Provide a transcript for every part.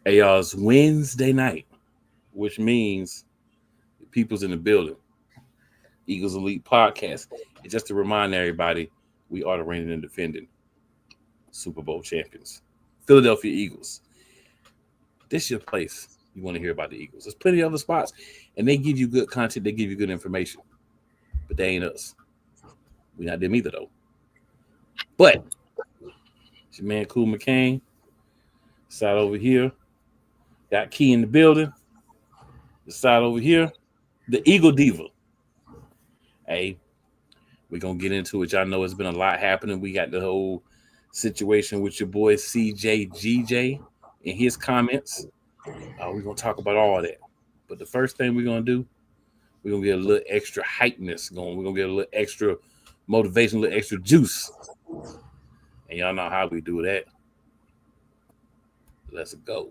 Hey, y'all, it's Wednesday night, which means the people's in the building. Eagles Elite Podcast. And just to remind everybody, we are the reigning and defending Super Bowl champions, Philadelphia Eagles. This is your place. You want to hear about the Eagles. There's plenty of other spots, and they give you good content. They give you good information, but they ain't us. We not them either, though. But it's your man, Cool McCain. Side over here. Got Key in the building. The side over here, the Eagle Diva. Hey, we're going to get into it. Y'all know it's been a lot happening. We got the whole situation with your boy CJGJ and his comments. We're going to talk about all that. But the first thing we're going to do, we're going to get a little extra hypeness going. We're going to get a little extra motivation, a little extra juice. And y'all know how we do that. Let's go.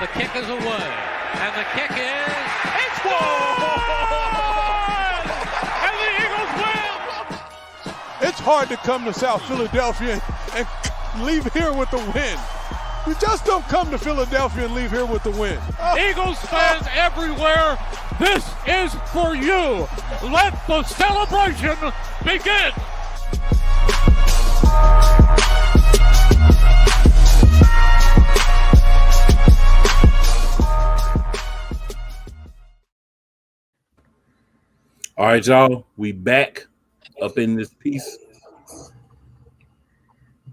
The kick is away, and the kick it's good! And the Eagles win! It's hard to come to South Philadelphia and leave here with the win. You just don't come to Philadelphia and leave here with the win. Eagles fans everywhere, this is for you. Let the celebration begin. All right, y'all, we back up in this piece.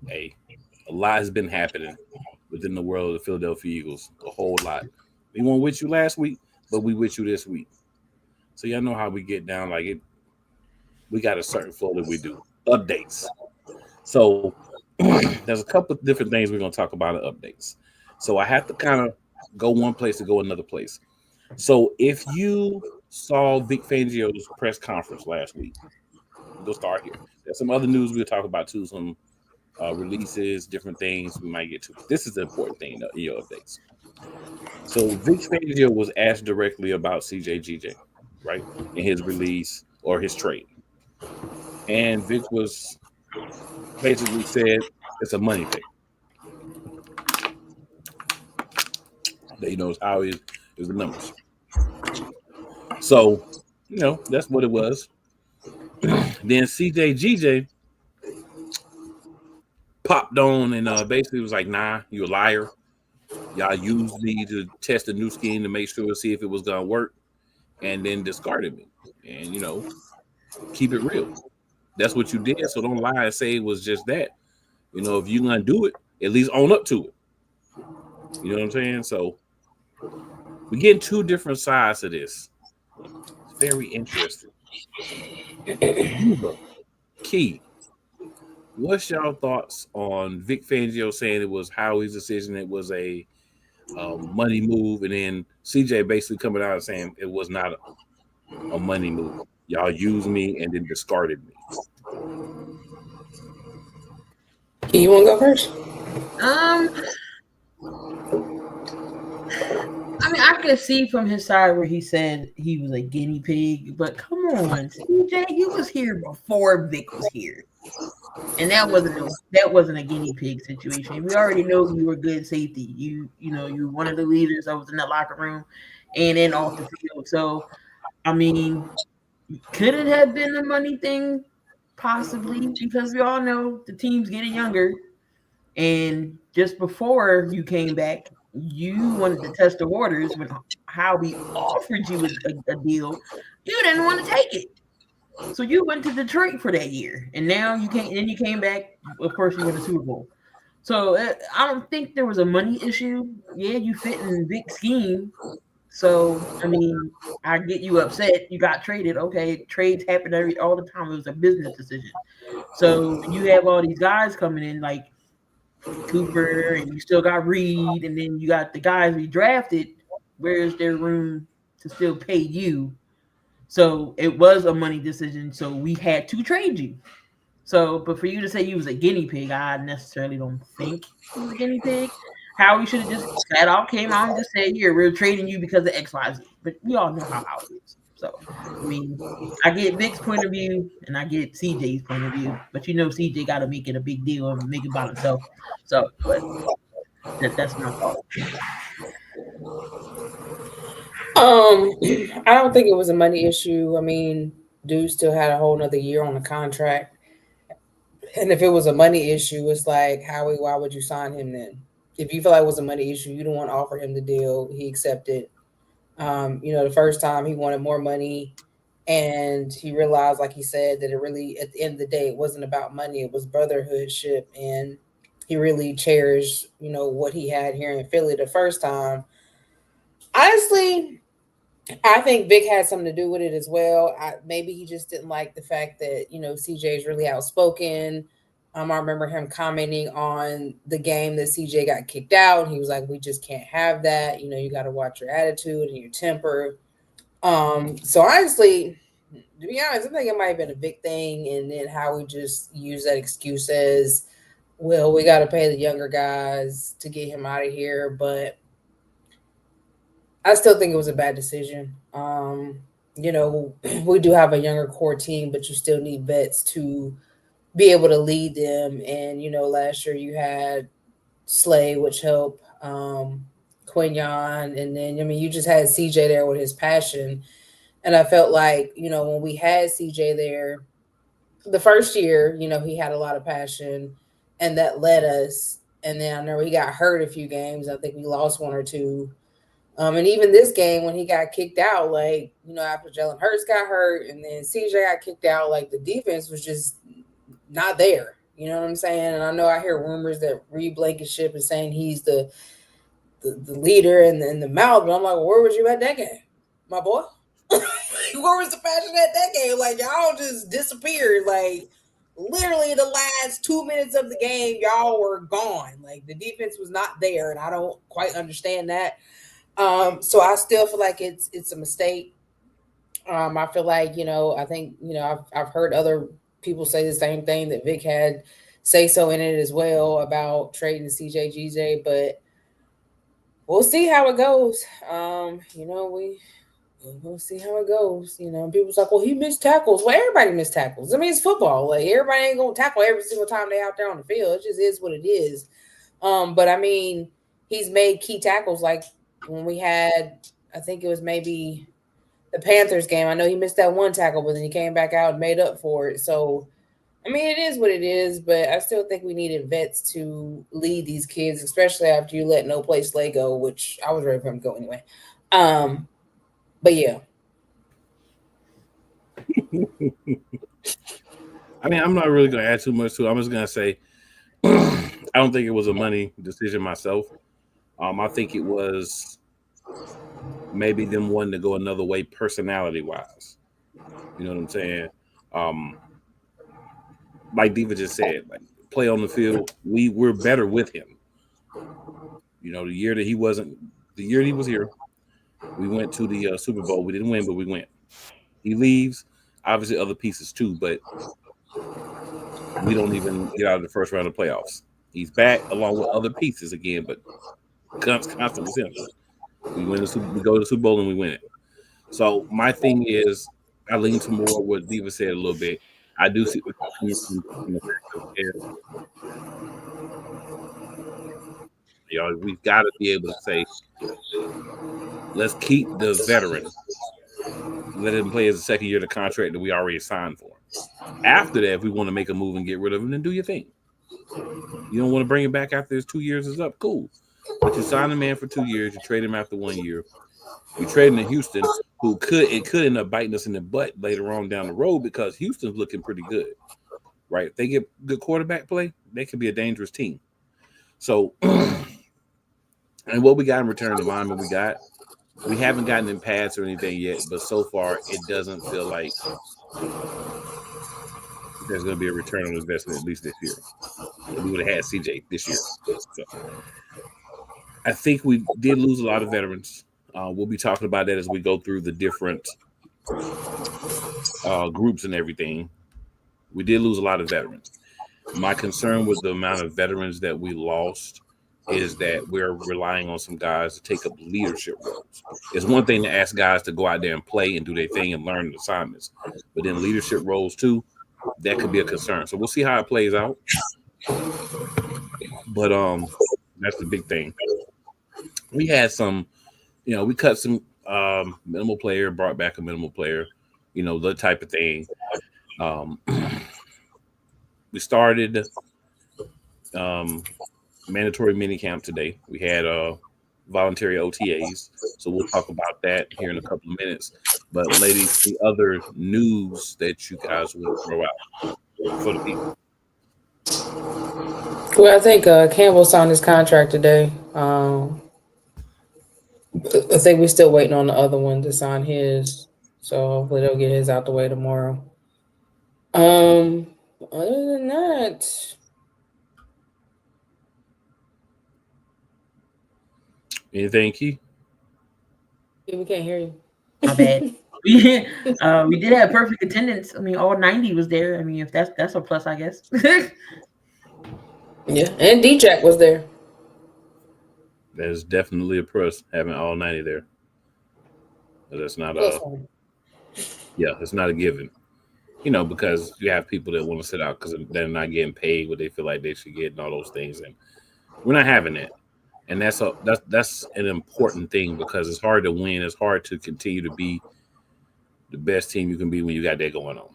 Hey, a lot has been happening within the world of the Philadelphia Eagles, a whole lot. We weren't with you last week, but we with you this week. So y'all know how we get down. Like it, we got a certain flow that we do. Updates. So there's a couple of different things we're going to talk about in updates. So I have to kind of go one place to go another place. So if you saw Vic Fangio's press conference last week, we'll start here. There's some other news we'll talk about too, some releases, different things we might get to. This is the important thing in your updates. So Vic Fangio was asked directly about CJGJ, right, in his release or his trade. And Vic was basically said it's a money thing. He knows how it is the numbers. So, that's what it was. Then CJGJ popped on and basically was like, nah, you a liar. Y'all used me to test a new scheme to make sure to see if it was going to work, and then discarded me. And, keep it real. That's what you did, so don't lie and say it was just that. If you're going to do it, at least own up to it. You know what I'm saying? So we're getting two different sides of this. It's very interesting. Key, what's y'all thoughts on Vic Fangio saying it was Howie's decision, it was a money move, and then CJ basically coming out and saying it was not a money move. Y'all used me and then discarded me. You want to go first? I mean, I could see from his side where he said he was a guinea pig, but come on, CJ, you was here before Vic was here, and that wasn't a guinea pig situation. We already know you were good safety. You were one of the leaders that was in the locker room and then off the field. So, I mean, could it have been a money thing? Possibly, because we all know the team's getting younger, and just before you came back, you wanted to test the waters when Howie offered you a deal. You didn't want to take it, so you went to Detroit for that year, and now you can't. And then you came back. Of course, you won the Super Bowl. So I don't think there was a money issue. Yeah, you fit in Vic's scheme. So, I mean, I get you upset. You got traded. Okay, trades happen all the time. It was a business decision. So you have all these guys coming in like Cooper, and you still got Reed, and then you got the guys we drafted. Where's their room to still pay you? So it was a money decision. So we had to trade you. So, but for you to say you was a guinea pig, I necessarily don't think he was a guinea pig. Howie should have just flat out came out and just said, "Here, we're trading you because of X, Y, Z." But we all know how Howie is. So, I mean, I get Vic's point of view and I get CJ's point of view, but CJ got to make it a big deal and make it about himself. So, but that's my thought. I don't think it was a money issue. I mean, dude still had a whole nother year on the contract. And if it was a money issue, it's like, Howie, why would you sign him then? If you feel like it was a money issue, you don't want to offer him the deal. He accepted. The first time he wanted more money and he realized, like he said, that it really, at the end of the day, it wasn't about money. It was brotherhoodship. And he really cherished, what he had here in Philly the first time. Honestly, I think Vic had something to do with it as well. Maybe he just didn't like the fact that, CJ is really outspoken. I remember him commenting on the game that CJ got kicked out. He was like, we just can't have that. You got to watch your attitude and your temper. So honestly, to be honest, I think it might have been a big thing. And then how we just use that excuse as, well, we got to pay the younger guys to get him out of here. But I still think it was a bad decision. We do have a younger core team, but you still need vets to be able to lead them. And, last year you had Slay, which helped Quinyon. And then, you just had CJ there with his passion. And I felt like, when we had CJ there the first year, he had a lot of passion and that led us. And then I know he got hurt a few games. I think we lost one or two. And even this game, when he got kicked out, after Jalen Hurts got hurt and then CJ got kicked out, the defense was just not there. You know what I'm saying? And I know I hear rumors that Reed Blankenship is saying he's the leader and the mouth, but I'm like, well, where was you at that game, my boy? Where was the passion at that game? Y'all just disappeared. Literally the last 2 minutes of the game, y'all were gone. The defense was not there, and I don't quite understand that. So I still feel like it's a mistake. I feel like, I think, I've heard other people say the same thing, that Vic had say so in it as well about trading CJ GJ, but we'll see how it goes. We'll see how it goes. People's like, well, he missed tackles. Well, everybody missed tackles. I mean, it's football. Everybody ain't gonna tackle every single time they out there on the field. It just is what it is. But I mean, he's made key tackles when we had, I think it was maybe the Panthers game. I know he missed that one tackle, but then he came back out and made up for it. So, I mean, it is what it is, but I still think we needed vets to lead these kids, especially after you let No Place Slay go, which I was ready for him to go anyway. But yeah. I mean, I'm not really going to add too much to it. I'm just going to say I don't think it was a money decision myself. I think it was maybe them wanting to go another way personality-wise. You know what I'm saying? Like Diva just said, play on the field, we're better with him. The year he was here, we went to the Super Bowl. We didn't win, but we went. He leaves, obviously other pieces too, but we don't even get out of the first round of playoffs. He's back along with other pieces again, but constantly simple. We go to the Super Bowl and we win it. So my thing is, I lean to more what Diva said a little bit. I do see what we've got to be able to say, let's keep the veteran. Let him play as a second year of the contract that we already signed for him. After that, if we want to make a move and get rid of him, then do your thing. You don't want to bring him back after his 2 years is up, cool. But you sign a man for 2 years, you trade him after 1 year. You trade him to Houston, who could end up biting us in the butt later on down the road because Houston's looking pretty good, right? If they get good quarterback play, they could be a dangerous team. So, and what we got in return, the lineman we haven't gotten in pads or anything yet, but so far it doesn't feel like there's going to be a return on investment at least this year. We would have had CJ this year. So, I think we did lose a lot of veterans. We'll be talking about that as we go through the different groups and everything. We did lose a lot of veterans. My concern with the amount of veterans that we lost is that we're relying on some guys to take up leadership roles. It's one thing to ask guys to go out there and play and do their thing and learn assignments, but then leadership roles too, that could be a concern. So we'll see how it plays out. But that's the big thing. We had some, we cut some minimal player, brought back a minimal player, the type of thing. We started mandatory minicamp today. We had voluntary OTAs, so we'll talk about that here in a couple of minutes. But ladies, the other news that you guys will throw out for the people. Well, I think Campbell signed his contract today. I think we're still waiting on the other one to sign his, so hopefully they'll get his out the way tomorrow. Other than that, anything, Key? we can't hear you. My bad. We did have perfect attendance. I mean, all 90 was there. I mean, if that's a plus, I guess. Yeah, and D-Jack was there. That is definitely a plus, having all 90 there. But that's not it's not a given. Because you have people that want to sit out because they're not getting paid what they feel like they should get and all those things, and we're not having that. And that's an important thing because it's hard to win. It's hard to continue to be the best team you can be when you got that going on.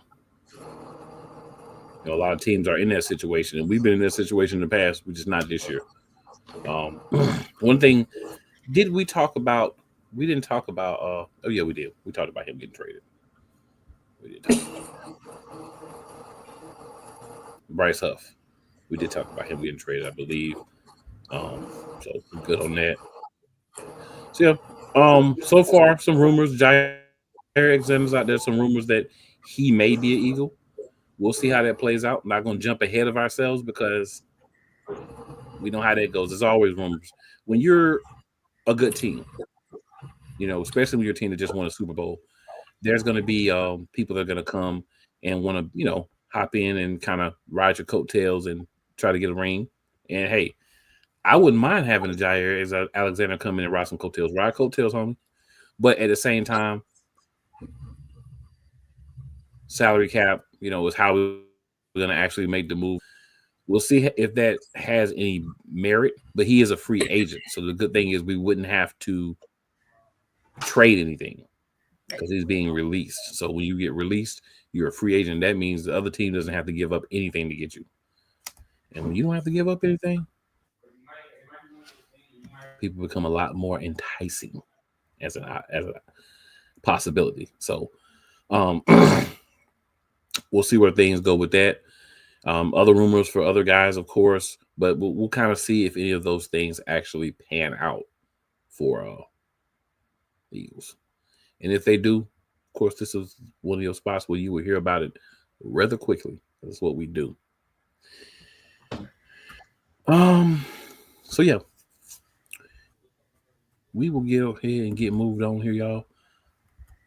A lot of teams are in that situation, and we've been in that situation in the past. We're just not this year. One thing, we talk about? We didn't talk about. Oh yeah, we did. We talked about him getting traded. We did talk about Bryce Huff. We did talk about him getting traded, I believe. So we're good on that. So yeah. So far, some rumors. Jair Alexander's out there. Some rumors that he may be an Eagle. We'll see how that plays out. I'm not going to jump ahead of ourselves because we know how that goes. There's always rumors. When you're a good team, especially when you're a team that just won a Super Bowl, there's going to be people that are going to come and want to, hop in and kind of ride your coattails and try to get a ring. And, hey, I wouldn't mind having a Jair Alexander come in and ride some coattails. Ride coattails, homie. But at the same time, salary cap, is how we're going to actually make the move. We'll see if that has any merit, but he is a free agent. So the good thing is we wouldn't have to trade anything because he's being released. So when you get released, you're a free agent. That means the other team doesn't have to give up anything to get you. And when you don't have to give up anything, people become a lot more enticing as a possibility. So we'll see where things go with that. Other rumors for other guys, of course, but we'll kind of see if any of those things actually pan out for the Eagles. And if they do, of course, this is one of your spots where you will hear about it rather quickly. That's what we do. So yeah, we will get ahead and get moved on here, y'all.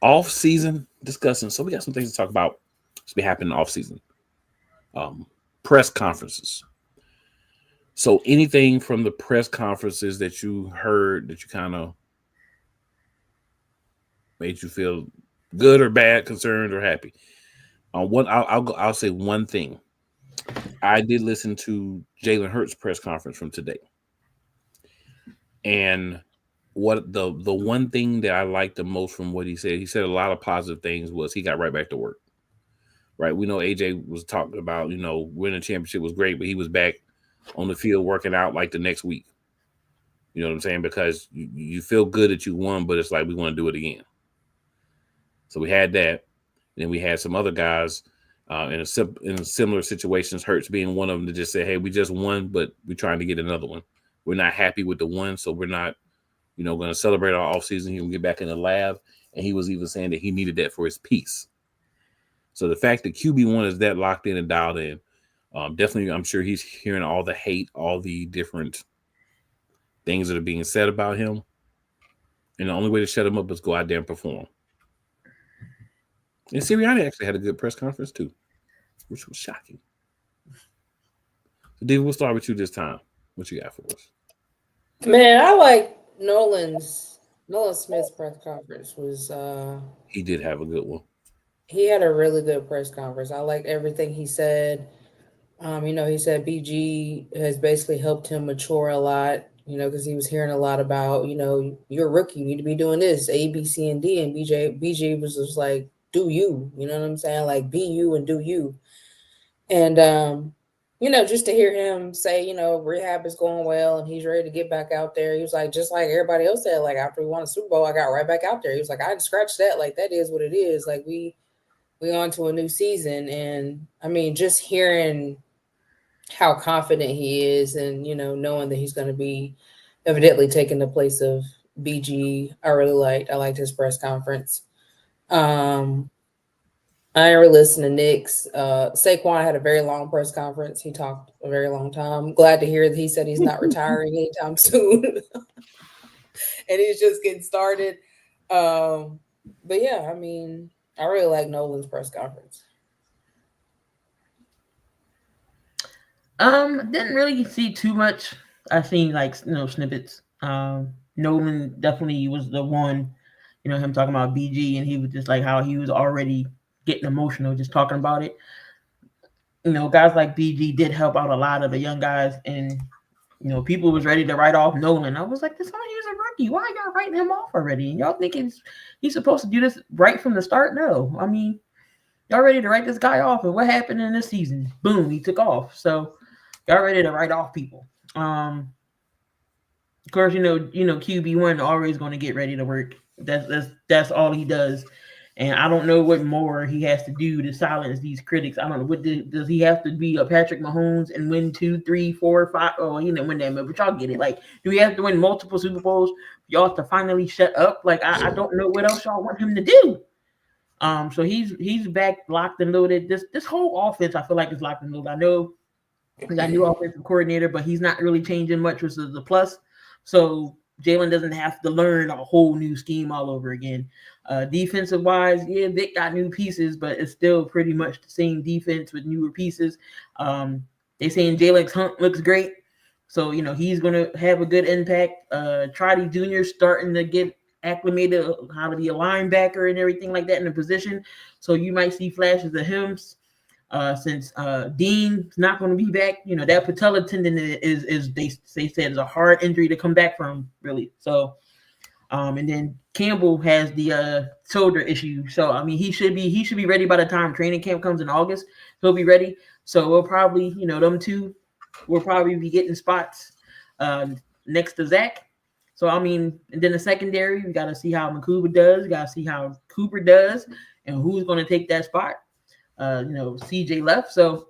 Off-season discussing. So we got some things to talk about. It's been happening off-season. Press conferences. So anything from the press conferences that you heard that you kind of made you feel good or bad, concerned or happy? I'll say one thing. I did listen to Jalen Hurts' press conference from today, and what the one thing that I liked the most from what he said a lot of positive things, was he got right back to work. Right, we know AJ was talking about, winning a championship was great, but he was back on the field working out like the next week. You know what I'm saying? Because you feel good that you won, but it's like we want to do it again. So we had that. Then we had some other guys in similar situations, Hurts being one of them, to just say, hey, we just won, but we're trying to get another one. We're not happy with the one, so we're not, going to celebrate our offseason. He will get back in the lab. And he was even saying that he needed that for his peace. So the fact that QB1 is that locked in and dialed in, definitely, I'm sure he's hearing all the hate, all the different things that are being said about him. And the only way to shut him up is go out there and perform. And Sirianni actually had a good press conference too, which was shocking. So David, we'll start with you this time. What you got for us? Man, I like Nolan Smith's press conference was He did have a good one. he had a really good press conference. I liked everything he said. He said BG has basically helped him mature a lot, because he was hearing a lot about, you're a rookie, you need to be doing this, A, B, C, and D. And BG was just like, do you, you know what I'm saying? Like, be you and do you. And, just to hear him say, rehab is going well and he's ready to get back out there. He was like, just like everybody else said, like, after we won the Super Bowl, I got right back out there. He was like, I didn't scratch that. Like, that is what it is. Like, we on to a new season. And I mean, just hearing how confident he is and knowing that he's going to be evidently taking the place of BG. I liked his press conference. I ain't really listened to Nick's. Saquon had a very long press conference. He talked a very long time. Glad to hear that he said he's not retiring anytime soon. And he's just getting started. But yeah, I mean, I really like Nolan's press conference. Didn't really see too much. I seen snippets. Nolan definitely was the one, him talking about BG, and he was just like how he was already getting emotional just talking about it. Guys like BG did help out a lot of the young guys, and people was ready to write off Nolan. I was like, this one, he was a rookie. Why y'all writing him off already? And y'all think he's supposed to do this right from the start? No, I mean, y'all ready to write this guy off, and what happened in this season? Boom, he took off. So y'all ready to write off people. Of course, QB1 always going to get ready to work. That's all he does. And I don't know what more he has to do to silence these critics. I don't know. Does he have to be a Patrick Mahomes and win 2, 3, 4, 5? Oh, he didn't win that much, but y'all get it. Like, do he have to win multiple Super Bowls for y'all to finally shut up? Like, I don't know what else y'all want him to do. So he's back locked and loaded. This whole offense, I feel like, is locked and loaded. I know we got a new offensive coordinator, but he's not really changing much, which is a plus. So Jalen doesn't have to learn a whole new scheme all over again. Defensive wise, yeah, Vic got new pieces, but it's still pretty much the same defense with newer pieces. They saying Jalen Hunt looks great, so he's gonna have a good impact. Trotty Jr. starting to get acclimated how to be a linebacker and everything like that in the position. So you might see flashes of him. Since Dean's not going to be back, that patella tendon is they said is a hard injury to come back from, really. So, and then Campbell has the shoulder issue. So I mean, he should be ready by the time training camp comes in August. He'll be ready. So we'll probably, them two will probably be getting spots next to Zach. So I mean, and then the secondary, we got to see how Makuba does. We got to see how Cooper does, and who's going to take that spot. CJ left, so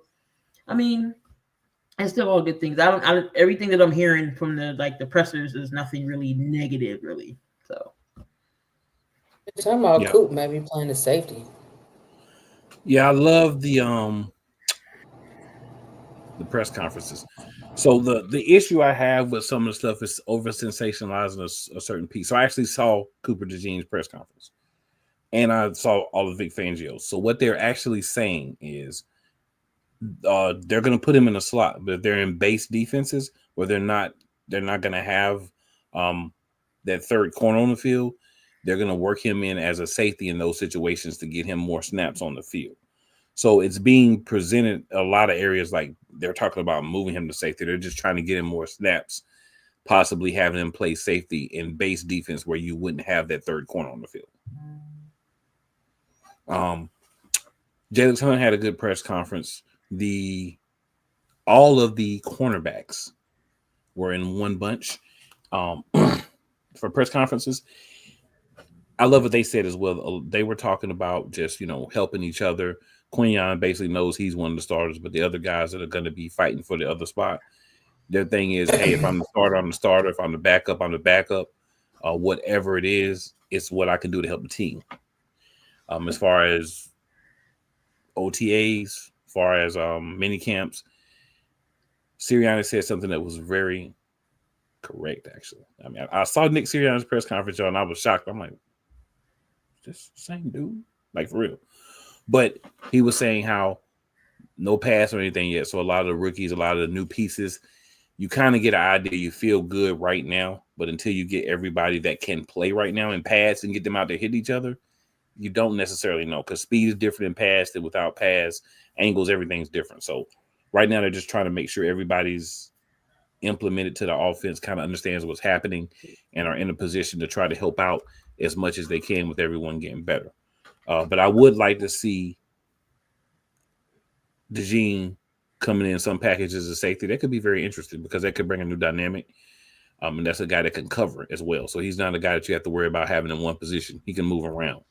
I mean, it's still all good things. Everything that I'm hearing from the pressers is nothing really negative, really. So You're talking about Coop maybe playing the safety. Yeah, I love the press conferences. So the issue I have with some of the stuff is over sensationalizing a certain piece. So I actually saw Cooper DeJean's press conference. And I saw all of Vic Fangio's. So what they're actually saying is they're going to put him in a slot, but they're in base defenses where they're not going to have that third corner on the field. They're going to work him in as a safety in those situations to get him more snaps on the field. So it's being presented a lot of areas like they're talking about moving him to safety. They're just trying to get him more snaps, possibly having him play safety in base defense where you wouldn't have that third corner on the field. Jalen Hunt had a good press conference. All of the cornerbacks were in one bunch for press conferences. I love what they said as well. They were talking about just helping each other. Quinyon basically knows he's one of the starters, but the other guys that are going to be fighting for the other spot, their thing is, hey, if I'm the starter, I'm the starter. If I'm the backup, I'm the backup. Whatever it is, it's what I can do to help the team. As far as OTAs, as far as mini camps, Sirianni said something that was very correct, actually. I mean, I saw Nick Sirianni's press conference, y'all, and I was shocked. I'm like, this same dude? Like, for real. But he was saying how no pass or anything yet. So a lot of the rookies, a lot of the new pieces, you kind of get an idea. You feel good right now, but until you get everybody that can play right now in pads and get them out to hit each other, you don't necessarily know, because speed is different in pass than without pass. Angles, everything's different. So right now they're just trying to make sure everybody's implemented to the offense, kind of understands what's happening, and are in a position to try to help out as much as they can with everyone getting better. But I would like to see DeJean coming in some packages of safety. That could be very interesting because that could bring a new dynamic. And that's a guy that can cover as well. So he's not a guy that you have to worry about having in one position. He can move around.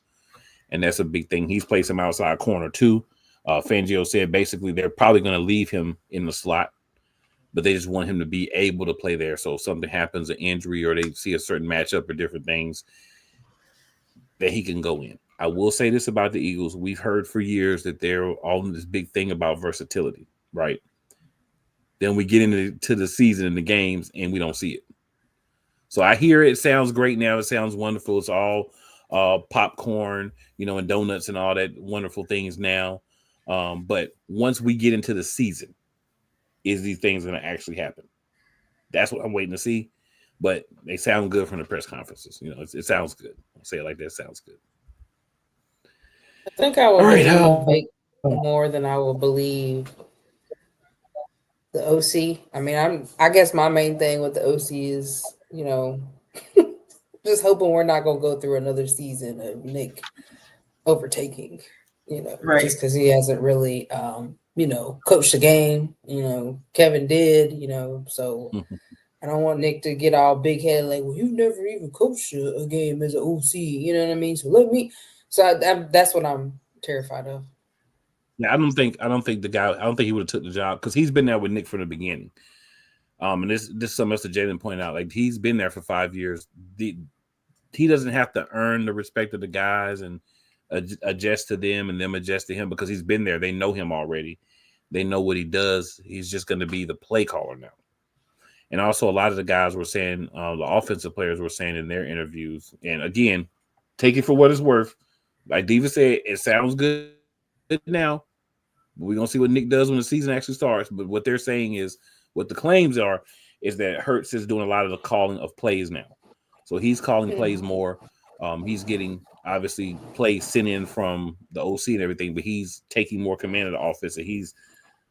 And that's a big thing. He's played some outside corner too. Fangio said basically they're probably going to leave him in the slot, but they just want him to be able to play there. So if something happens, an injury, or they see a certain matchup or different things, that he can go in. I will say this about the Eagles. We've heard for years that they're all in this big thing about versatility, right? Then we get into the season and the games and we don't see it. So I hear it sounds great now. It sounds wonderful. It's all popcorn, and donuts and all that wonderful things now. But once we get into the season, is these things going to actually happen? That's what I'm waiting to see. But they sound good from the press conferences. It sounds good. I'll say it like that. Sounds good. I think I will believe more than I will believe the OC. I mean, I guess my main thing with the OC is, just hoping we're not going to go through another season of Nick overtaking, right. Just because he hasn't really, coached the game. Kevin did, so I don't want Nick to get all big headed like, well, you never even coached a game as an OC. You know what I mean? So that's what I'm terrified of. Yeah, I don't think he would have took the job because he's been there with Nick from the beginning. And this is something else that Jalen pointed out. Like, he's been there for 5 years. He doesn't have to earn the respect of the guys and adjust to them and them adjust to him because he's been there. They know him already. They know what he does. He's just going to be the play caller now. And also, a lot of the guys were saying, the offensive players were saying in their interviews, and again, take it for what it's worth. Like Diva said, it sounds good now, but we're going to see what Nick does when the season actually starts. But what they're saying is, what the claims are, is that Hurts is doing a lot of the calling of plays now. So he's calling plays more. He's getting, obviously, plays sent in from the OC and everything, but he's taking more command of the offense, and he's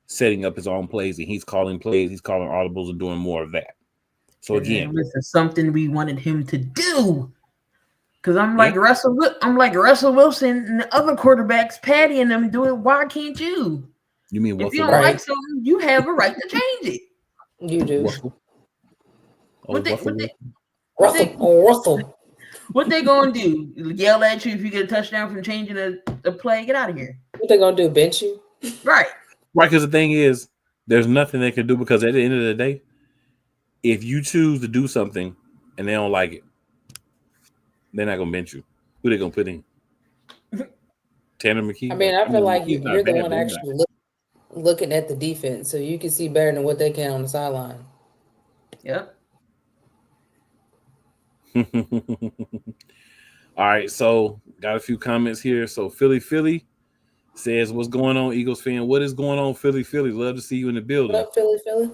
setting up his own plays, and he's calling plays, he's calling audibles and doing more of that. So again, this is something we wanted him to do. Because I'm like Russell Wilson and the other quarterbacks, Patty and them do it. Why can't you? You mean if you don't like something, you have a right to change it. You do. Russell. What they gonna do? Yell at you if you get a touchdown from changing a play? Get out of here. What they gonna do? Bench you? Right. Right, because the thing is, there's nothing they can do, because at the end of the day, if you choose to do something and they don't like it, they're not gonna bench you. Who they gonna put in? Tanner McKee. I mean, I feel like you're the one actually looking at the defense, so you can see better than what they can on the sideline. Yep. All right, so got a few comments here. So Philly says, what's going on, Eagles fan? What is going on, Philly? Love to see you in the building. What up, Philly?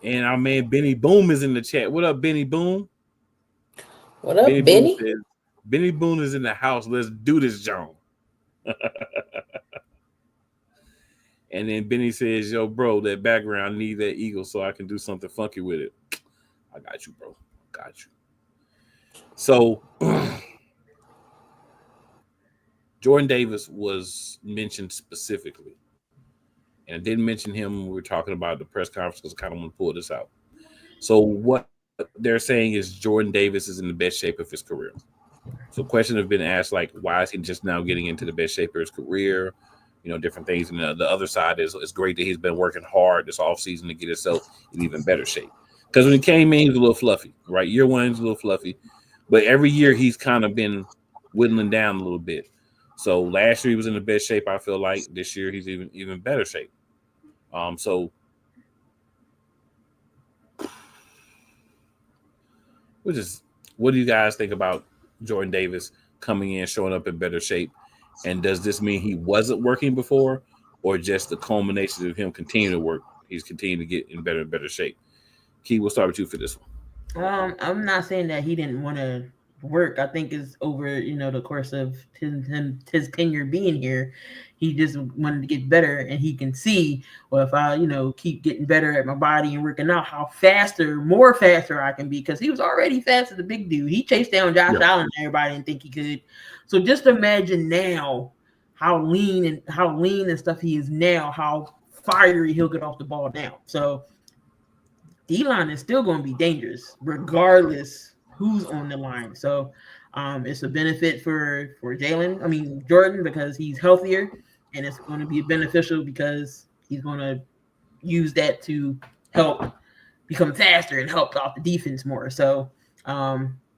And our man Benny Boom is in the chat. What up, Benny Boom? What up, Benny? Benny Boom is in the house. Let's do this, John. And then Benny says, yo, bro, that background, I need that eagle so I can do something funky with it. I got you, bro. Got you. So Jordan Davis was mentioned specifically. And I didn't mention him when we were talking about the press conference because I kind of want to pull this out. So what they're saying is Jordan Davis is in the best shape of his career. So questions have been asked, like, why is he just now getting into the best shape of his career? Different things. And the other side is it's great that he's been working hard this offseason to get himself in even better shape. Because when he came in, he was a little fluffy, right? Year one, he was a little fluffy. But every year he's kind of been whittling down a little bit. So last year he was in the best shape, I feel like. This year he's even better shape. So what do you guys think about Jordan Davis coming in, showing up in better shape? And does this mean he wasn't working before, or just the culmination of him continuing to work? He's continuing to get in better and better shape. Key, we'll start with you for this one. I'm not saying that he didn't want to work. I think it's over, the course of his tenure being here. He just wanted to get better, and he can see, well, if I, keep getting better at my body and working out, how more faster I can be. Because he was already fast as a big dude. He chased down Josh Allen and everybody didn't think he could. So just imagine now how lean and stuff he is now, how fiery he'll get off the ball now. So D-line is still going to be dangerous regardless who's on the line. So it's a benefit for Jordan, because he's healthier, and it's going to be beneficial because he's going to use that to help become faster and help out the defense more. So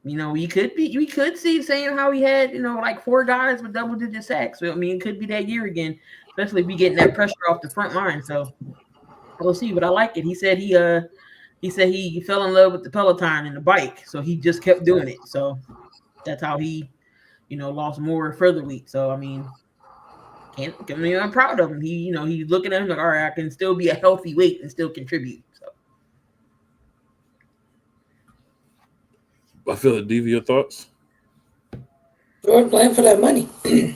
we could see saying how he had, like 4 guys with double-digit sacks. So, it could be that year again, especially if we getting that pressure off the front line. So we'll see, but I like it. He said he fell in love with the Peloton and the bike, so he just kept doing it. So that's how he, lost more further weight. So I'm proud of him. He's looking at him like, all right, I can still be a healthy weight and still contribute. So I feel it. Diva, your thoughts? Jordan playing for that money. The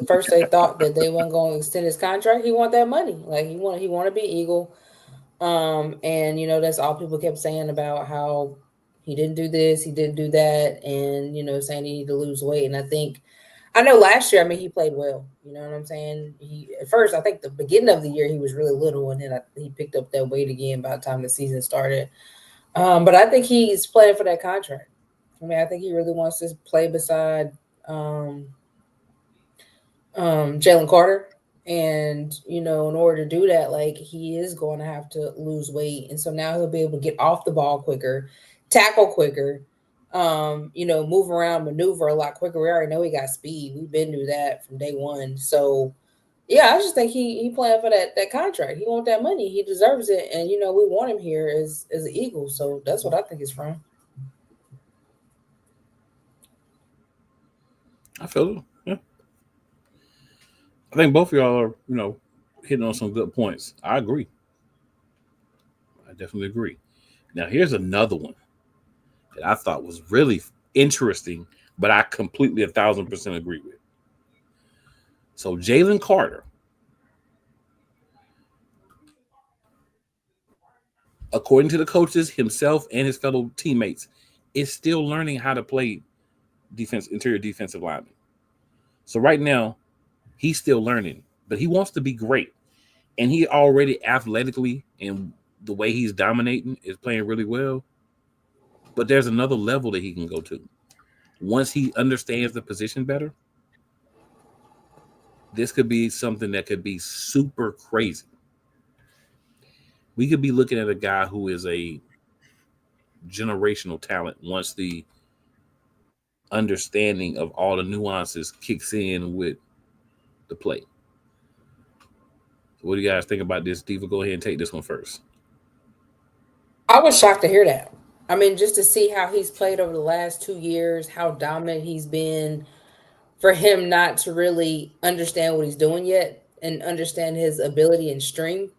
first they thought that they weren't going to extend his contract. He want that money. Like he want to be Eagle. And that's all people kept saying about how he didn't do this, he didn't do that, and saying he needed to lose weight. And I know last year, he played well. You know what I'm saying? At first, I think the beginning of the year he was really little, and then he picked up that weight again by the time the season started. But I think he's playing for that contract. I think he really wants to play beside Jalen Carter. And, in order to do that, like, he is going to have to lose weight. And so now he'll be able to get off the ball quicker, tackle quicker, move around, maneuver a lot quicker. We already know he got speed. We've been through that from day one. So, yeah, I just think he playing for that contract. He wants that money. He deserves it. And, we want him here as an Eagle. So that's what I think it's from. I feel it. Yeah. I think both of y'all are, hitting on some good points. I agree. I definitely agree. Now, here's another one that I thought was really interesting, but I completely 1,000% agree with. So, Jalen Carter, according to the coaches, himself and his fellow teammates, is still learning how to play interior defensive lineman. So right now, he's still learning, but he wants to be great. And he already athletically, and the way he's dominating, is playing really well. But there's another level that he can go to. Once he understands the position better, this could be something that could be super crazy. We could be looking at a guy who is a generational talent once the understanding of all the nuances kicks in with the play. So what do you guys think about this? Diva, go ahead and take this one first. I was shocked to hear that. Just to see how he's played over the last 2 years, how dominant he's been, for him not to really understand what he's doing yet and understand his ability and strength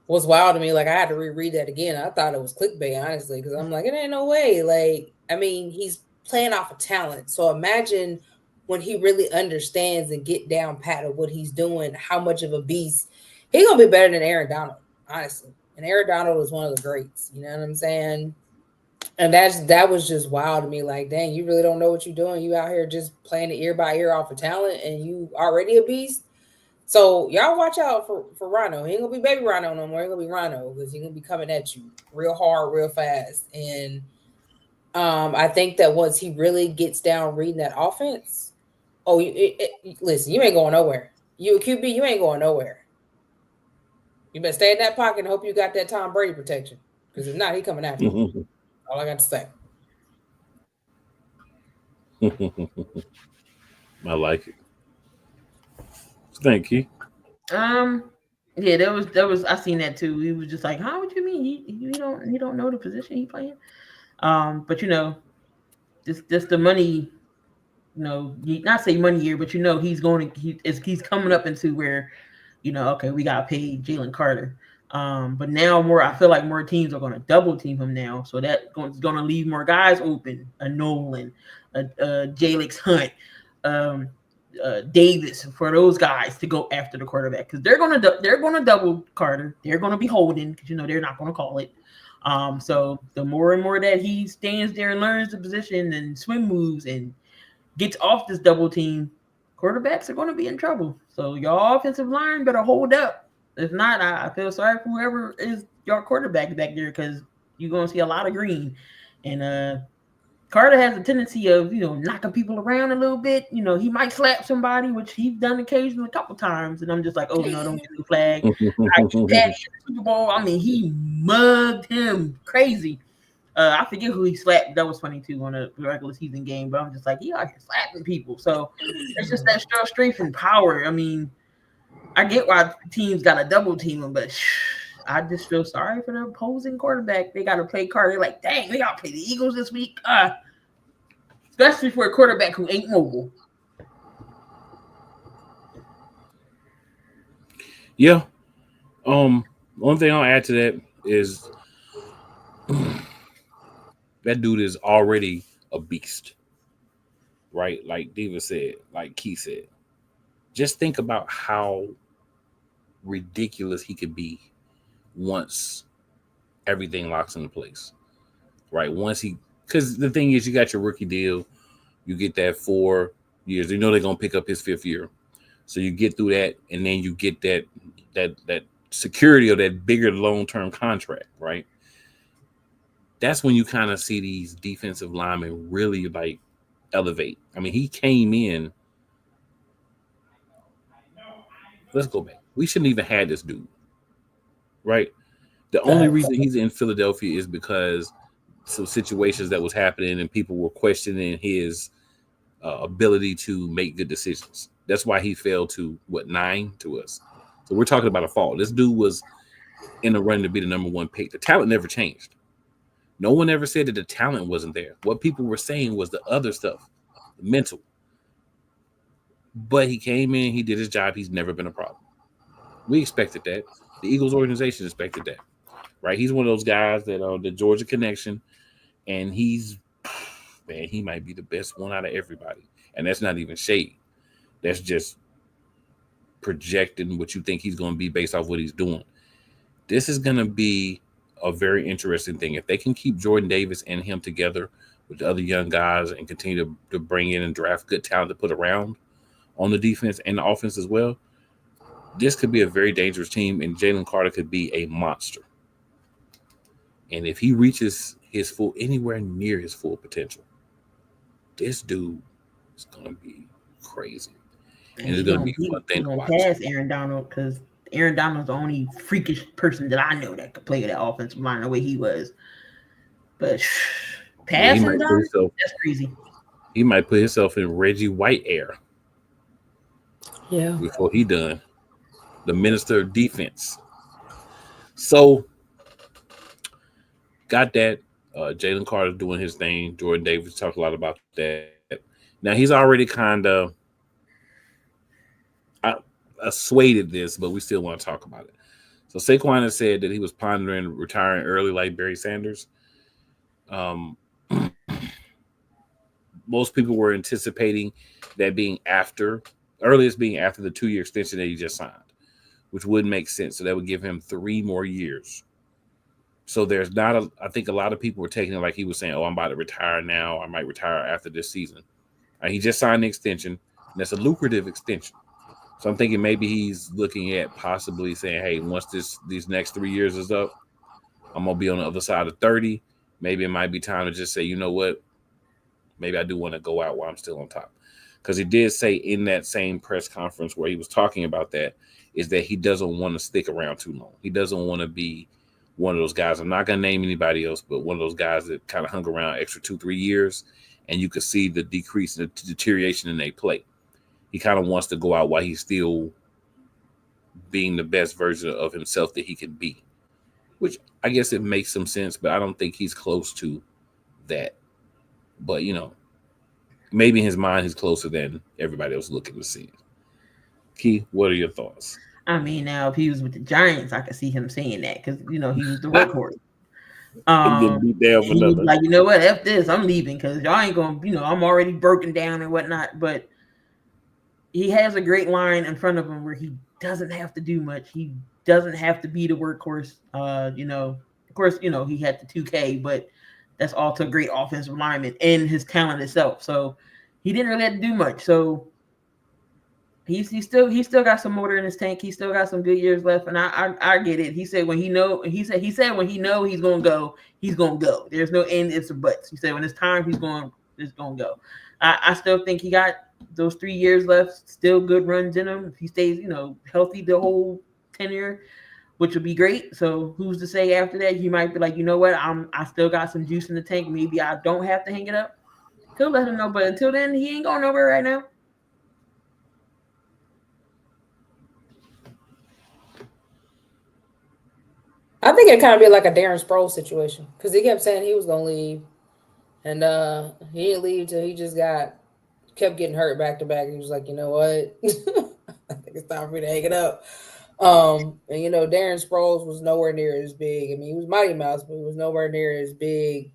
was wild to me. Like, I had to reread that again. I thought it was clickbait, honestly, because I'm like, it ain't no way. Like, he's playing off of talent. So imagine when he really understands and get down pat of what he's doing, how much of a beast. He's going to be better than Aaron Donald, honestly. And Aaron Donald was one of the greats. You know what I'm saying? And that was just wild to me. Like, dang, you really don't know what you're doing. You out here just playing the ear by ear off of talent, and you already a beast. So y'all watch out for Rhino. He ain't going to be baby Rhino no more. He's going to be Rhino, because he's going to be coming at you real hard, real fast. And I think that once he really gets down reading that offense, listen, you ain't going nowhere. You a QB, you ain't going nowhere. You better stay in that pocket and hope you got that Tom Brady protection, because if not, he coming after you. All I got to say. I like it. Thank you. Yeah, there was. I seen that too. He was just like, "Huh? What you mean? You don't know the position he playing?" But just the money. Not say money year, but he's coming up into where okay, we got to pay Jalen Carter. But now I feel like more teams are going to double team him now. So that's going to leave more guys open. A Nolan, Jalix Hunt, Davis, for those guys to go after the quarterback, because they're going to double Carter. They're going to be holding, because they're not going to call it. So the more and more that he stands there and learns the position and swim moves and gets off this double team, quarterbacks are going to be in trouble. So your offensive line better hold up. If not, I feel sorry for whoever is your quarterback back there, because you're going to see a lot of green. And Carter has a tendency of, knocking people around a little bit. He might slap somebody, which he's done occasionally a couple times. And I'm just like, oh, no, don't get the flag. Super Bowl, he mugged him crazy. I forget who he slapped. That was funny, too, on a regular season game. But I'm just like, he out here slapping people. So it's just that strength and power. I get why teams got to double team him, but I just feel sorry for the opposing quarterback. They got to play Carter. They're like, dang, they got to play the Eagles this week. Especially for a quarterback who ain't mobile. Yeah. One thing I'll add to that is that dude is already a beast, right? Like Diva said, like Keith said. Just think about how ridiculous he could be once everything locks into place, right? Because the thing is, you got your rookie deal, you get that 4 years. They're going to pick up his 5th year, so you get through that, and then you get that security of that bigger long-term contract, right? That's when you kind of see these defensive linemen really like elevate. He came in. Let's go back. We shouldn't even have this dude, right? The only reason he's in Philadelphia is because some situations that was happening and people were questioning his ability to make good decisions. That's why he fell to 9 to us. So we're talking about a fall. This dude was in the run to be the number 1 pick. The talent never changed. No one ever said that the talent wasn't there. What people were saying was the other stuff, the mental. But he came in, he did his job. He's never been a problem. We expected that. The Eagles organization expected that, right? He's one of those guys that the Georgia connection, and he might be the best one out of everybody. And that's not even shade. That's just projecting what you think he's going to be based off what he's doing. This is going to be a very interesting thing. If they can keep Jordan Davis and him together with the other young guys and continue to bring in and draft good talent to put around on the defense and the offense as well, this could be a very dangerous team, and Jalen Carter could be a monster. And if he reaches anywhere near his full potential, this dude is going to be crazy. And it's going to be a fun thing to watch. Pass Aaron Donald, because Aaron Donald's the only freakish person that I know that could play that offensive line the way he was. But pass Aaron Donald, that's crazy. He might put himself in Reggie White air. Yeah. Before he done. The minister of defense. So, got that. Jalen Carter doing his thing. Jordan Davis talked a lot about that. Now, he's already kind of assuaded this, but we still want to talk about it. So, Saquon has said that he was pondering retiring early like Barry Sanders. Most people were anticipating that earliest being after the 2-year extension that he just signed, which would make sense. So that would give him 3 more years. So there's not I think a lot of people were taking it like he was saying, oh, I'm about to retire now. I might retire after this season. He just signed the extension, and that's a lucrative extension. So I'm thinking maybe he's looking at possibly saying, hey, once these next 3 years is up, I'm going to be on the other side of 30. Maybe it might be time to just say, you know what? Maybe I do want to go out while I'm still on top. Because he did say in that same press conference where he was talking about that, is that he doesn't want to stick around too long. He doesn't want to be one of those guys. I'm not going to name anybody else, but one of those guys that kind of hung around extra 2-3 years, and you could see the decrease in the deterioration in their play. He kind of wants to go out while he's still being the best version of himself that he can be, which I guess it makes some sense, but I don't think he's close to that. But, maybe in his mind he's closer than everybody else looking to see. Key, what are your thoughts? I mean, now if he was with the Giants, I could see him saying that because he was the workhorse. And then beat down And he was another. like, you know what, F this, I'm leaving because y'all ain't gonna, I'm already broken down and whatnot. But he has a great line in front of him where he doesn't have to do much. He doesn't have to be the workhorse. Of course, he had the 2K, but that's also a great offensive lineman and his talent itself. So he didn't really have to do much. So he's still got some motor in his tank. He still got some good years left, and I get it. He said when he know he's gonna go, he's gonna go. There's no end ifs or buts. He said when it's time, he's gonna go. I still think he got those 3 years left, still good runs in him. If he stays, healthy the whole tenure, which would be great. So who's to say after that he might be like, you know what, I still got some juice in the tank. Maybe I don't have to hang it up. He'll let him know, but until then, he ain't going nowhere right now. I think it kind of be like a Darren Sproles situation because he kept saying he was gonna leave, and he didn't leave till he just kept getting hurt back to back. He was like, you know what, I think it's time for me to hang it up. And Darren Sproles was nowhere near as big. I mean, he was Mighty Mouse, but he was nowhere near as big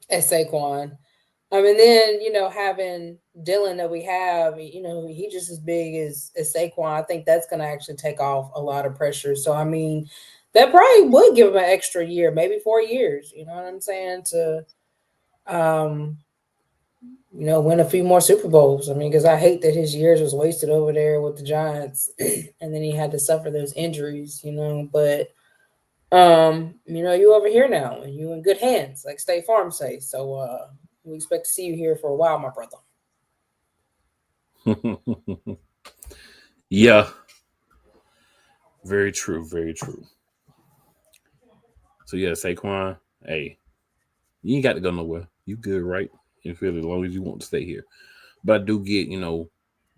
as Saquon. And then having Dylan that we have, he just as big as Saquon. I think that's going to actually take off a lot of pressure. So I mean, that probably would give him an extra year, maybe 4 years. You know what I'm saying? To win a few more Super Bowls. I mean, because I hate that his years was wasted over there with the Giants, and then he had to suffer those injuries. But you over here now, and you in good hands, like State Farm say. So we expect to see you here for a while, my brother. Yeah. Very true. Very true. So, yeah, Saquon, hey, you ain't got to go nowhere. You good, right? In Philly, as long as you want to stay here. But I do get,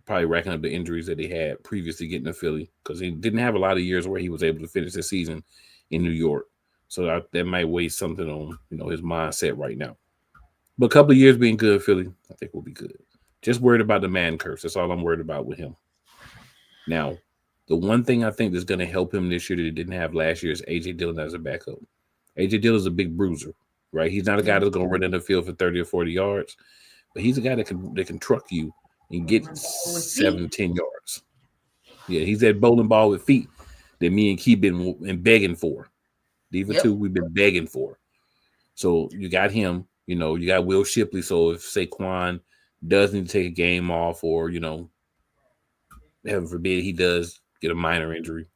probably racking up the injuries that he had previously getting to Philly because he didn't have a lot of years where he was able to finish the season in New York. So that might weigh something on, his mindset right now. But a couple of years being good in Philly, I think we'll be good. Just worried about the man curse. That's all I'm worried about with him. Now, the one thing I think that's going to help him this year that he didn't have last year is A.J. Dillon as a backup. A.J. Dillon is a big bruiser, right? He's not a guy that's going to run in the field for 30 or 40 yards, but he's a guy that can truck you and get 7, 10 yards. Yeah, he's that bowling ball with feet that me and Key been begging for. These are two we've been begging for. So you got him, you got Will Shipley. So if Saquon does need to take a game off or, heaven forbid he does get a minor injury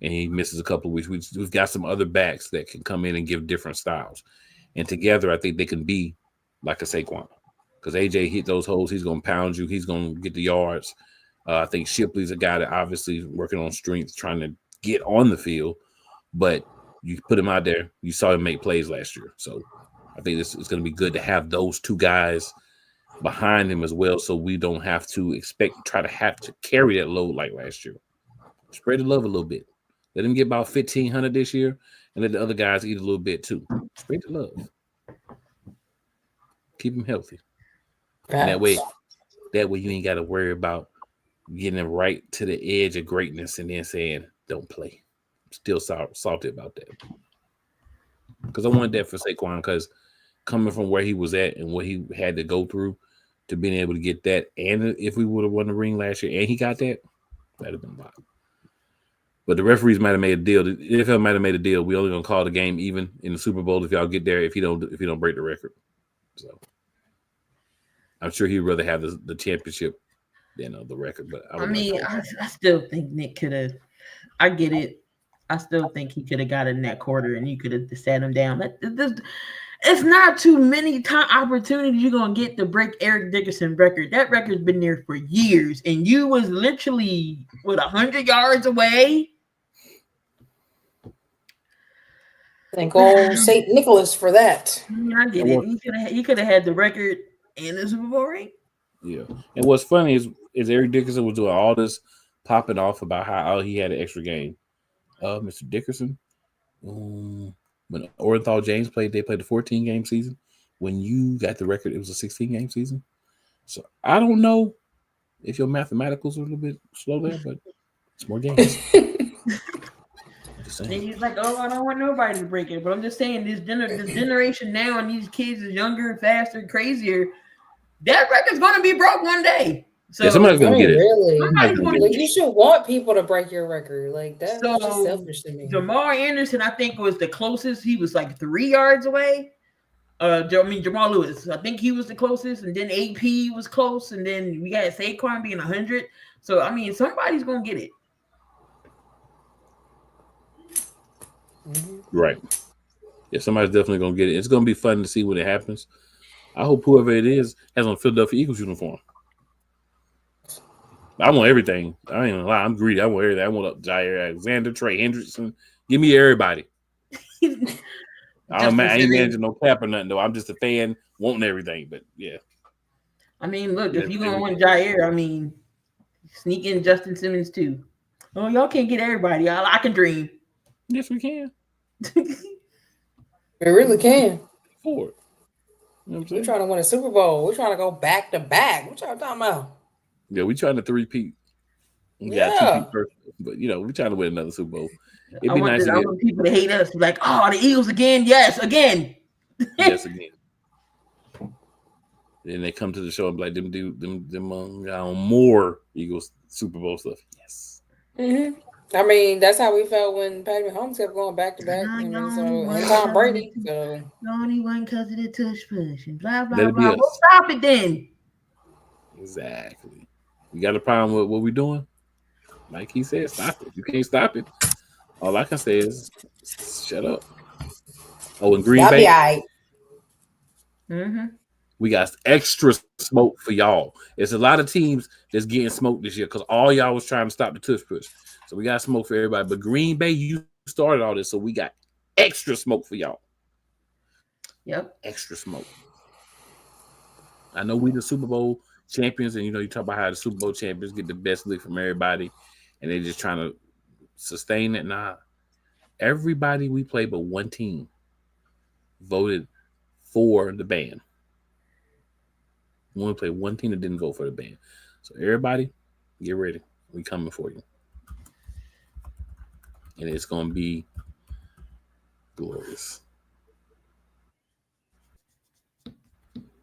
and he misses a couple of weeks, we've got some other backs that can come in and give different styles. And together, I think they can be like a Saquon. Because AJ hit those holes, he's going to pound you. He's going to get the yards. I think Shipley's a guy that obviously working on strength, trying to get on the field. But you put him out there, you saw him make plays last year. So I think it's going to be good to have those two guys behind him as well, so we don't have to try to carry that load like last year. Spread the love a little bit. Let him get about 1,500 this year, and let the other guys eat a little bit too. Spread the love. Keep him healthy. And that way you ain't got to worry about getting him right to the edge of greatness and then saying, don't play. I'm still salty about that. Because I wanted that for Saquon, because coming from where he was at and what he had to go through to being able to get that, and if we would have won the ring last year and he got that, that'd have been wild. But the referees might have made a deal. The NFL might have made a deal. We only gonna call the game even in the Super Bowl if y'all get there. If you don't break the record, so I'm sure he'd rather have the championship than the record. But I still think Nick could have. I get it. I still think he could have got it in that quarter, and you could have sat him down. It's not too many opportunities you're gonna get to break Eric Dickerson's record. That record's been there for years, and you was literally 100 yards away. Thank old St. Nicholas for that. I get it. You could have had the record and the Super Bowl ring. Yeah, and what's funny is Eric Dickerson was doing all this popping off about how he had an extra game. Mr. Dickerson, when Orenthal James played, they played a 14-game season. When you got the record, it was a 16-game season. So I don't know if your mathematicals are a little bit slow there, but More games. And he's like, oh, I don't want nobody to break it. But I'm just saying, this generation now and these kids is younger, faster, crazier. That record's going to be broke one day. So somebody's going to get it. Really? Like, you should want people to break your record. Like, that's just selfish to me. Jamal Anderson, I think, was the closest. He was like 3 yards away. Jamal Lewis. I think he was the closest. And then AP was close. And then we got Saquon being 100. So, I mean, somebody's going to get it. Right. Yeah, somebody's definitely going to get it. It's going to be fun to see when it happens. I hope whoever it is has on a Philadelphia Eagles uniform. I want everything. I ain't gonna lie. I'm greedy. I want everything. I want Jair Alexander, Trey Hendrickson. Give me everybody. I ain't managing no cap or nothing, though. I'm just a fan wanting everything. But, yeah. I mean, look, if you're going to want Jair, I mean, sneak in Justin Simmons, too. Oh, y'all can't get everybody. I can dream. Yes, we can. We really can. For it. You know what I'm saying? We're trying to win a Super Bowl. We're trying to go back to back. What y'all talking about? Yeah, we're trying to three-peat. Yeah. First, but, we're trying to win another Super Bowl. It'd be nice I want people to hate us. Like, oh, the Eagles again. Yes, again. Yes, again. Then they come to the show and be like, them got on more Eagles Super Bowl stuff. Yes. Mm-hmm. I mean, that's how we felt when Patrick Mahomes kept going back to back. And Tom Brady. So only one because of the tush push and blah blah blah. We'll stop it then. Exactly. You got a problem with what we're doing? Like he said, stop it. You can't stop it. All I can say is shut up. Oh, and Green Bay. Be all right. Mm-hmm. We got extra smoke for y'all. It's a lot of teams that's getting smoked this year because all y'all was trying to stop the tush push. So we got smoke for everybody. But Green Bay, you started all this, so we got extra smoke for y'all. Yep. Extra smoke. I know we the Super Bowl champions, and you talk about how the Super Bowl champions get the best lick from everybody, and they're just trying to sustain it. Nah. Everybody we played but one team voted for the ban. We only played one team that didn't vote for the ban. So everybody, get ready. We coming for you. And it's going to be glorious.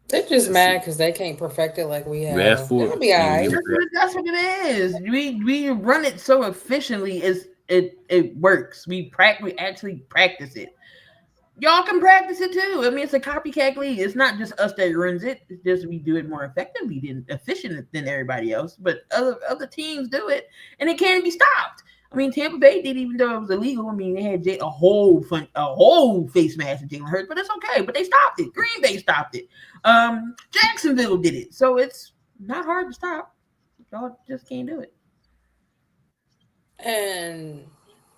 They're just mad because they can't perfect it like we have. You asked for it. Be all right. That's what it is. We run it so efficiently. It works. We actually practice it. Y'all can practice it too. I mean, it's a copycat league. It's not just us that runs it. It's just we do it more effectively than efficient than everybody else. But other teams do it, and it can't be stopped. I mean, Tampa Bay did, even though it was illegal. I mean, they had a whole face mask of Jalen Hurts, but it's okay. But they stopped it. Green Bay stopped it. Jacksonville did it. So it's not hard to stop. Y'all just can't do it. And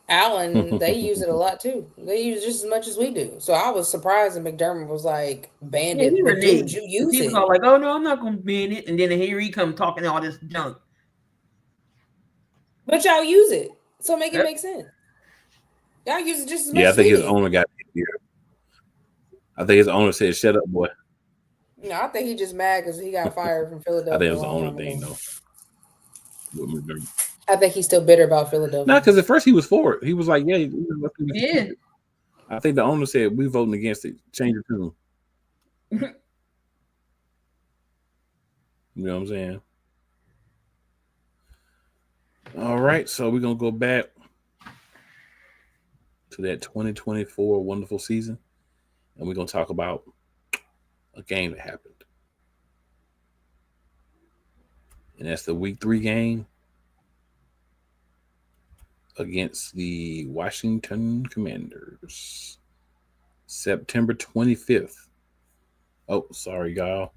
Allen, they use it a lot too. They use just as much as we do. So I was surprised that McDermott was like, banned it. But dude, you use people it. are like, oh no, I'm not going to ban it. And then here he come talking all this junk. But y'all use it. So make it make sense. Y'all use it just as much I as think we his did. owner got here. I think his owner said, shut up, boy. No, I think he just mad because he got fired from Philadelphia. I think it was the owner thing, though. I think he's still bitter about Philadelphia. No, because at first he was for it. He was like, yeah. I think the owner said, we voting against it. Change it to him. You know what I'm saying? All right, so we're going to go back to that 2024 wonderful season, and we're going to talk about a game that happened. And that's the Week 3 game against the Washington Commanders. September 25th. Oh, sorry, y'all.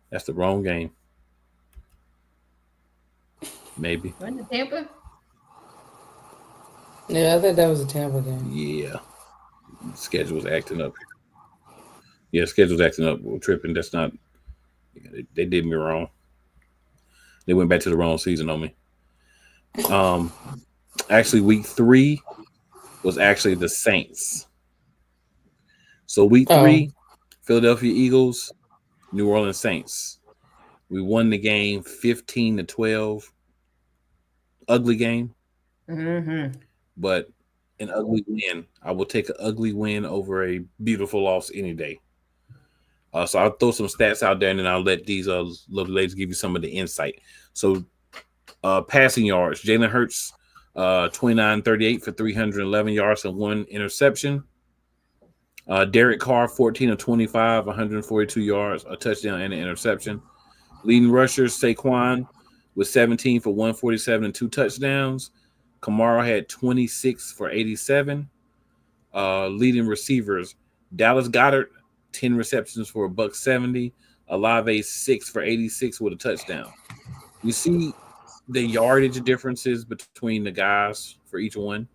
That's the wrong game. Maybe. Wasn't it Tampa? Yeah, I think that was a Tampa game. Yeah. Schedule was acting up. Yeah, schedule was acting up. We're tripping. That's not. They did me wrong. They went back to the wrong season on me. Actually, Week 3 was actually the Saints. So Week 3, Philadelphia Eagles, New Orleans Saints. We won the game 15-12. Ugly game. Mm-hmm. But an ugly win, I will take an ugly win over a beautiful loss any day. So I'll throw some stats out there, and then I'll let these lovely ladies give you some of the insight. So passing yards, Jalen Hurts, 29-38 for 311 yards and 1 interception. Derek Carr, 14 of 25, 142 yards, a touchdown and an interception. Leading rushers, Saquon with 17 for 147 and 2 touchdowns. Kamara had 26 for 87. Leading receivers, Dallas Goedert, 10 receptions for $170. Olave, 6 for 86 with a touchdown. You see the yardage differences between the guys for each one.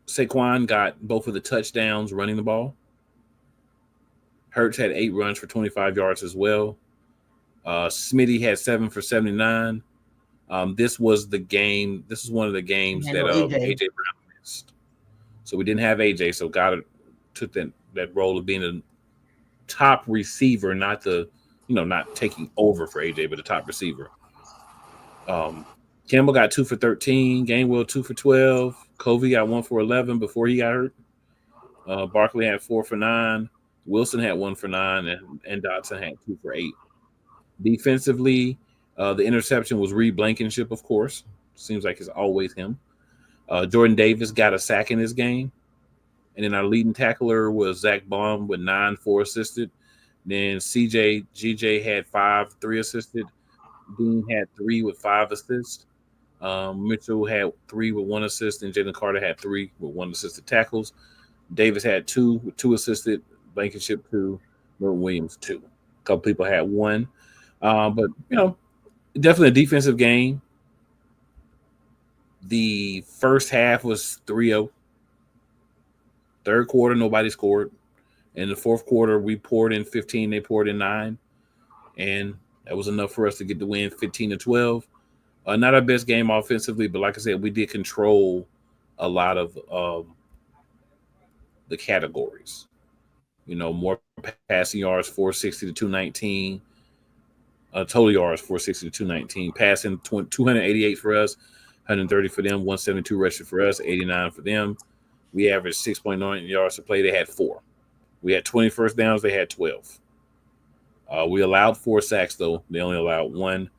Saquon got both of the touchdowns running the ball. Hurts had 8 runs for 25 yards as well. Smitty had 7 for 79. This was the game. This is one of the games that AJ Brown missed. So we didn't have AJ. So Goddard took that role of being a top receiver, not taking over for AJ, but a top receiver. Campbell got 2 for 13. Gainwell 2 for 12. Covey got 1 for 11 before he got hurt. Barkley had 4 for 9. Wilson had 1 for 9, and Dotson had 2 for 8. Defensively, the interception was Reed Blankenship, of course. Seems like it's always him. Jordan Davis got a sack in this game. And then our leading tackler was Zach Baum with 9, 4 assisted. Then GJ had 5, 3 assisted. Dean had 3 with 5 assists. Mitchell had 3 with 1 assist, and Jalen Carter had 3 with 1 assisted tackles. Davis had 2 with 2 assisted. Blankenship 2. Merton Williams 2. A couple people had 1. But, definitely a defensive game. The first half was 3-0. Third quarter, nobody scored. In the fourth quarter, we poured in 15. They poured in 9. And that was enough for us to get the win 15-12. Not our best game offensively, but like I said, we did control a lot of the categories. More passing yards, 460 to 219. Total yards, 460 to 219. Passing, 288 for us, 130 for them, 172 rushing for us, 89 for them. We averaged 6.9 yards to play. They had 4. We had 20 first downs. They had 12. We allowed 4 sacks, though. They only allowed 1.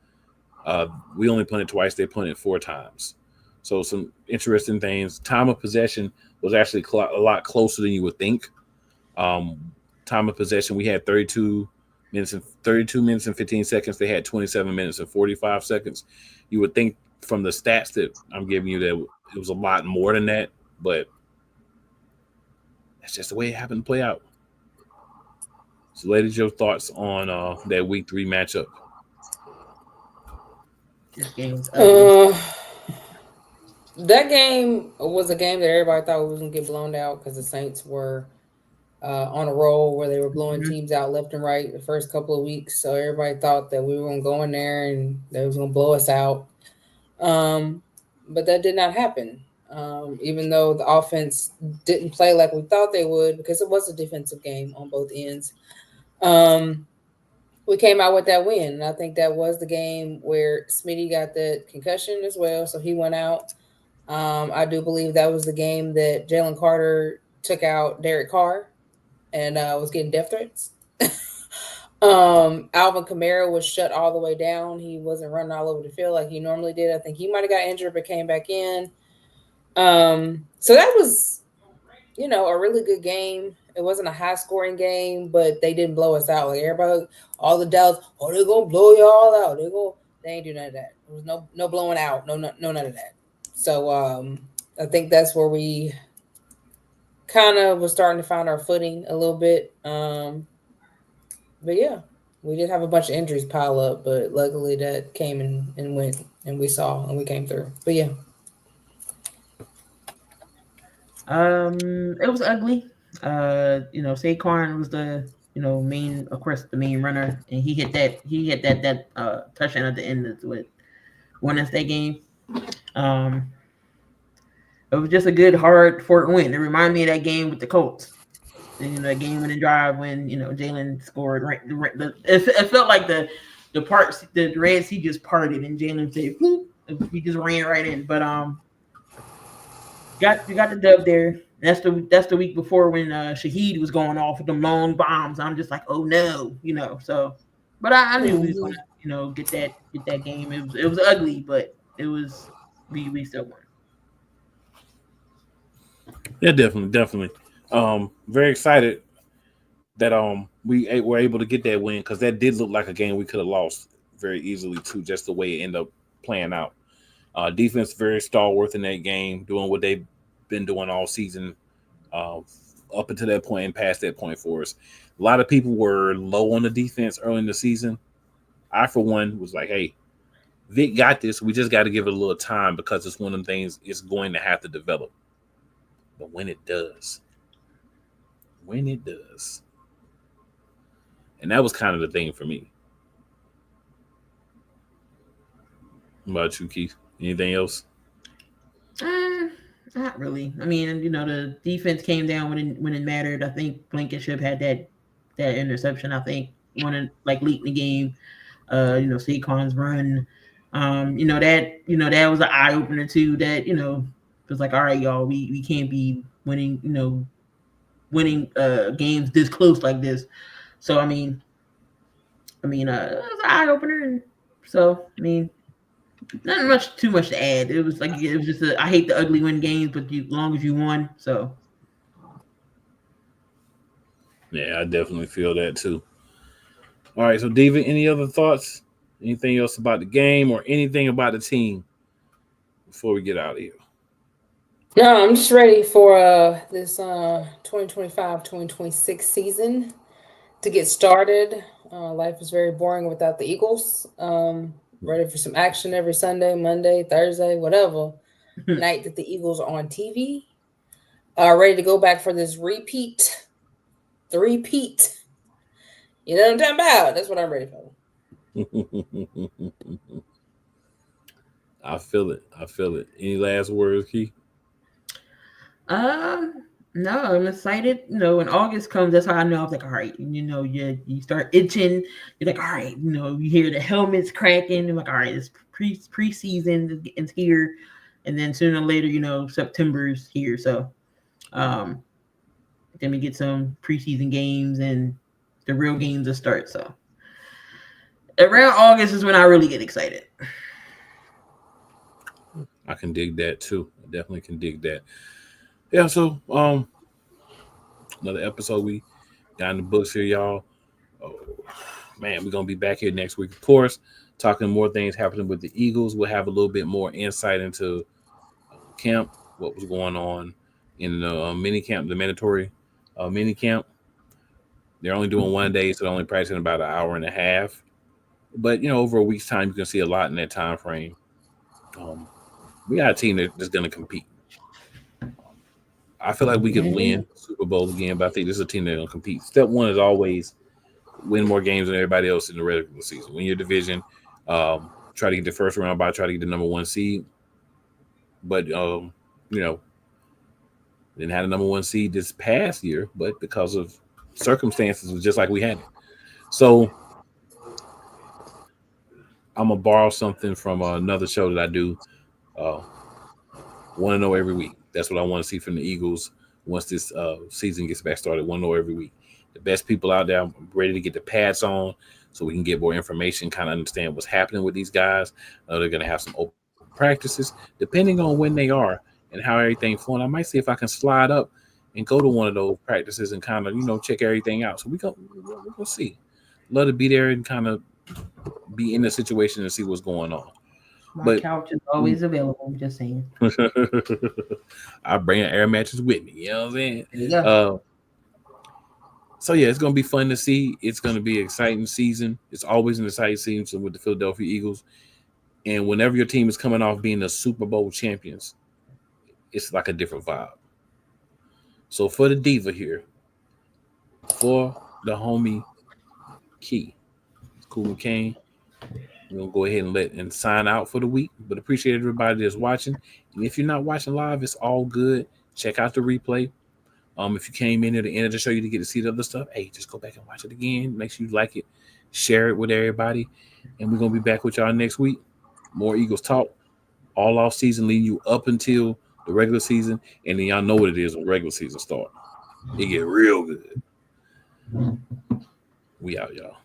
We only punted twice. They punted 4 times. So some interesting things. Time of possession was actually a lot closer than you would think. Time of possession, we had 32 minutes and 15 seconds. They had 27 minutes and 45 seconds. You would think from the stats that I'm giving you that it was a lot more than that, but that's just the way it happened to play out. So, ladies, your thoughts on that Week 3 matchup? That game was a game that everybody thought was going to get blown out because the Saints were on a roll where they were blowing teams out left and right the first couple of weeks. So everybody thought that we were going to go in there and they was going to blow us out. But that did not happen. Even though the offense didn't play like we thought they would, because it was a defensive game on both ends. We came out with that win. And I think that was the game where Smitty got the concussion as well. So he went out. I do believe that was the game that Jalen Carter took out Derek Carr and was getting death threats. Alvin Kamara was shut all the way down. He wasn't running all over the field like he normally did. I think he might have got injured but came back in. So that was, a really good game. It wasn't a high-scoring game, but they didn't blow us out. Like everybody, all the doubts, they're gonna blow y'all out. They ain't do none of that. There was no blowing out, no none of that. So I think that's where we kind of was starting to find our footing a little bit. But yeah, we did have a bunch of injuries pile up, but luckily that came and went, and we saw and we came through. But yeah. It was ugly. Saquon was the main runner, and he hit that touchdown at the end of what won us that game. It was just a good hard fought win. It reminded me of that game with the Colts. That game in the drive when Jalen scored. It felt like the the Red Sea just parted and Jalen said, "Whoop," he just ran right in. But got the dub there. That's the week before when Shaheed was going off with them long bombs. I'm just like, oh no, So, but I knew we was gonna, get that game. It was ugly, but it was we still won. Yeah, definitely. Very excited that we were able to get that win because that did look like a game we could have lost very easily too, just the way it ended up playing out. Defense very stalwart in that game, doing what they've been doing all season up until that point and past that point for us. A lot of people were low on the defense early in the season. I, for one, was like, hey, Vic got this. We just got to give it a little time because it's one of the things it's going to have to develop. But when it does, and that was kind of the thing for me. What about you, Keith? Anything else? Not really. I mean, the defense came down when it mattered. I think Blankenship had that interception. I think late in the game. Saquon's run. That was an eye opener too. That it was like, all right, y'all, we can't be winning games this close like this. So it was an eye opener, and so not too much to add. It was just I hate the ugly win games, but as long as you won, so. Yeah, I definitely feel that too. All right, so David, any other thoughts? Anything else about the game or anything about the team before we get out of here? No, I'm just ready for this 2025-2026 season to get started. Life is very boring without the Eagles. Ready for some action every Sunday, Monday, Thursday, whatever night that the Eagles are on TV. Ready to go back for this repeat. The repeat. You know what I'm talking about? That's what I'm ready for. I feel it. Any last words, Keith? No, I'm excited. When August comes, that's how I know. I was like, all right, you start itching. You're like, all right, you hear the helmets cracking. You're like, all right, it's preseason is here, and then sooner or later, September's here. So, then we get some preseason games and the real games will start. So, around August is when I really get excited. I can dig that too. I definitely can dig that. Yeah, so another episode we got in the books here, y'all. Oh, man, we're gonna be back here next week, of course, talking more things happening with the Eagles. We'll have a little bit more insight into camp, what was going on in the minicamp, the mandatory minicamp. They're only doing 1 day, so they're only practicing about an hour and a half. But over a week's time, you can see a lot in that time frame. We got a team that's going to compete. I feel like we could win Super Bowl again, but I think this is a team that's going to compete. Step one is always win more games than everybody else in the regular season. Win your division, try to get the first round bye, try to get the number 1 seed. But didn't have the number 1 seed this past year, but because of circumstances, it was just like we had it. So I'm gonna borrow something from another show that I do. Want to know every week. That's what I want to see from the Eagles once this season gets back started. Want to know every week. The best people out there, I'm ready to get the pads on so we can get more information, kind of understand what's happening with these guys. They're going to have some open practices. Depending on when they are and how everything's flowing, I might see if I can slide up and go to one of those practices and kind of, check everything out. So we're going to see. Love to be there and kind of be in the situation and see what's going on. My couch is always available. I'm just saying. I bring an air mattress with me. You know what I'm saying? Yeah. So yeah, it's gonna be fun to see. It's gonna be an exciting season. It's always an exciting season with the Philadelphia Eagles. And whenever your team is coming off being the Super Bowl champions, it's like a different vibe. So for the diva here, for the homie Key, Cool McCain, we're going to go ahead and sign out for the week, but appreciate everybody that's watching. And if you're not watching live, it's all good. Check out the replay. If you came in at the end of the show, you didn't get to see the other stuff, hey, just go back and watch it again. Make sure you like it, share it with everybody. And we're going to be back with y'all next week. More Eagles talk all off season, leading you up until the regular season. And then y'all know what it is when regular season start. It get real good. We out, y'all.